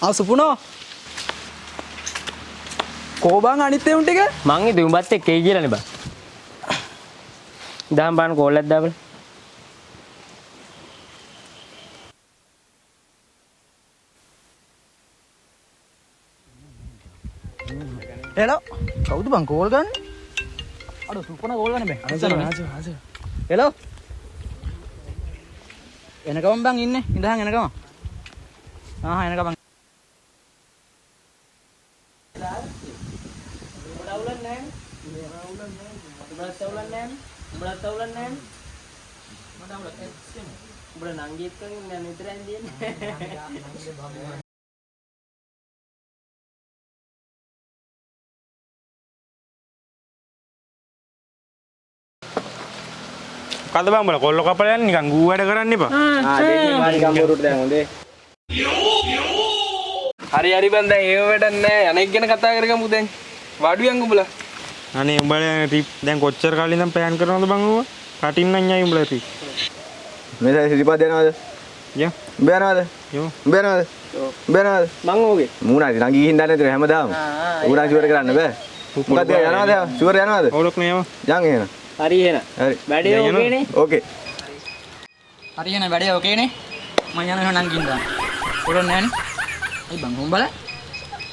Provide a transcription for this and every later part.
ආ සුපුනෝ කෝබන් අනිත් ඒුන් ටික මං ඉතින් උඹත් එක්ක එයි කියලානේ බං. දහම් බාන කෝල් එකක් දාපළ. හෙලෝ කවුද බං කෝල් ගන්න? අඩෝ සුපුනා කෝල් ගන්න බෑ. හෙලෝ එනකම් බං ඉන්නේ ඉඳහන් එනකම්. ආහා එනකම්. කද බං උඹලා කොල්ල කපලා යන්නේ නිකන් ගූ වැඩ කරන්න එපා. දෙන්නේ මාරි ගම්බුරුට දැන් හොඳේ. හරි හරි බං දැන් ඒව වැඩක් නැහැ. අනෙක් ගැන කතා කරගමු දැන්. වාඩුවෙන් උඹලා. අනේ උඹලා ටිප් දැන් කොච්චර කාලෙ ඉඳන් ප්ලෑන් කරනවද බං ඌව? කටින් නම් යයි උඹලා ටිප්. මේ සිරිපත් යනවද? යා. උඹ යනවද? යෝ. උඹ යනවද? උඹ යනවද? මං ඕගේ. මූණාදී නංගි ගිහින් දන්නේ නැතුව හැමදාම. ඌනා ෂුවර් කරන්න බෑ. මොකද යනවද? ෂුවර් යනවද? ඔලොක් නේම. යන් එහෙනම්. හරි එහෙනම්. හරි. වැඩේ ඕකේනේ. ඕකේ. හරි එන වැඩේ ඕකේනේ. මම යනවා නම් ගින්දා. පොරොන් නෑනේ. අයි බං උඹලා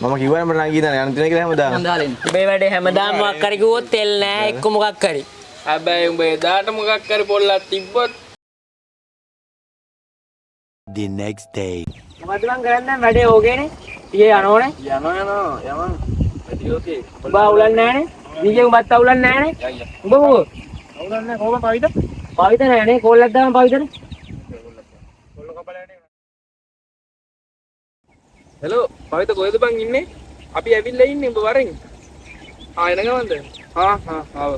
මම කිව්වනේ මට නංගි දන්න යන්න තියෙන කියලා හැමදාම. මම දාලා එන්න. උඹේ වැඩේ හැමදාම මොකක් හරි කිව්වොත් තෙල් නෑ එක්ක මොකක් හරි. හැබැයි උඹ එදාට මොකක් හරි පොල්ලක් තිබ්බොත් The next day. මොකද මං කරන්නේ වැඩේ ඕකේනේ. ඊයේ යනෝනේ. යනවා. වැඩි ඕකේ. උඹ අවුලක් නෑනේ. ඊයේ උඹත් අවුලක් නෑනේ. උඹ මොකෝ? අවුලන්නේ කොහොම පවිද? පවිත නෑනේ කෝල් එකක් දාන්න පවිතනේ. කොල්ල කපලා යන්නේ. හෙලෝ පවිත කොහෙද බං ඉන්නේ? අපි ඇවිල්ලා ඉන්නේ උඹ වරෙන්. එන ගමන්ද? ආව.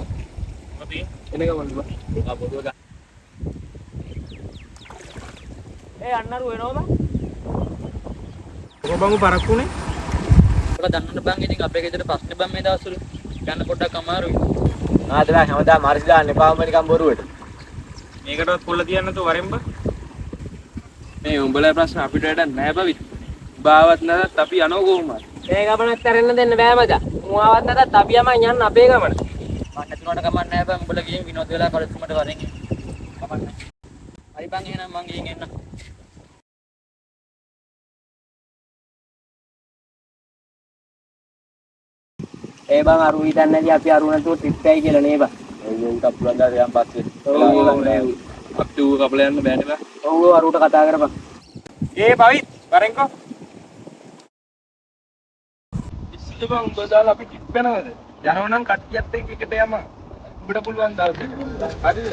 මොකද? එන ගමන්ද බං. ආ පොදුව ගන්න. අන්නරු වෙනවද? කොහොම බං පරක්කුනේ? ඔක දන්නන්න බං ඉතින් අපේ ගෙදර ප්‍රශ්නේ බං මේ දවස්වල. ගන්න පොඩ්ඩක් අමාරුයි. ආදලා හැමදාම මාරිස් දාන්න එපා උඹ නිකන් බොරුවට. මේකටවත් පොල්ල තියන්න නැතුව වරෙන් බං. මේ උඹලා ප්‍රශ්න අපිට වැඩක් නැහැ පවිත්. බාවත් නැතත් අපි යනවා කොහොමද? මේ ගමනත් ඇරෙන්න දෙන්න බෑ මචං. මුවාවත් නැතත් අපි යමන් යන්න අපේ ගමන. මම නැතුනට කමක් නැහැ බං උඹලා ගිහින් විනෝද වෙලා කලසුමට වරෙන් කමක් නැහැ. හරි බං එහෙනම් මං ගිහින් එන්න. ඒ බං අරු හිතන්නේ නැති අපි අරු නැතුව ට්‍රිප් එකයි කියලා නේ බං. ඒක අපුලන් දාලා යන් පස්සේ. අපි ඌ කපලා යන්න බෑනේ බං. ඔව් අරුට කතා කරපන්. ඒ පවිත් වරෙන්කෝ. ඉස්සෙල්ල බං උඹ දාලා අපි ටිප් යනවද? යනවා නම් කට්ටියත් එක්ක එකට යම. උඹට පුළුවන් දාන්න. හරිද?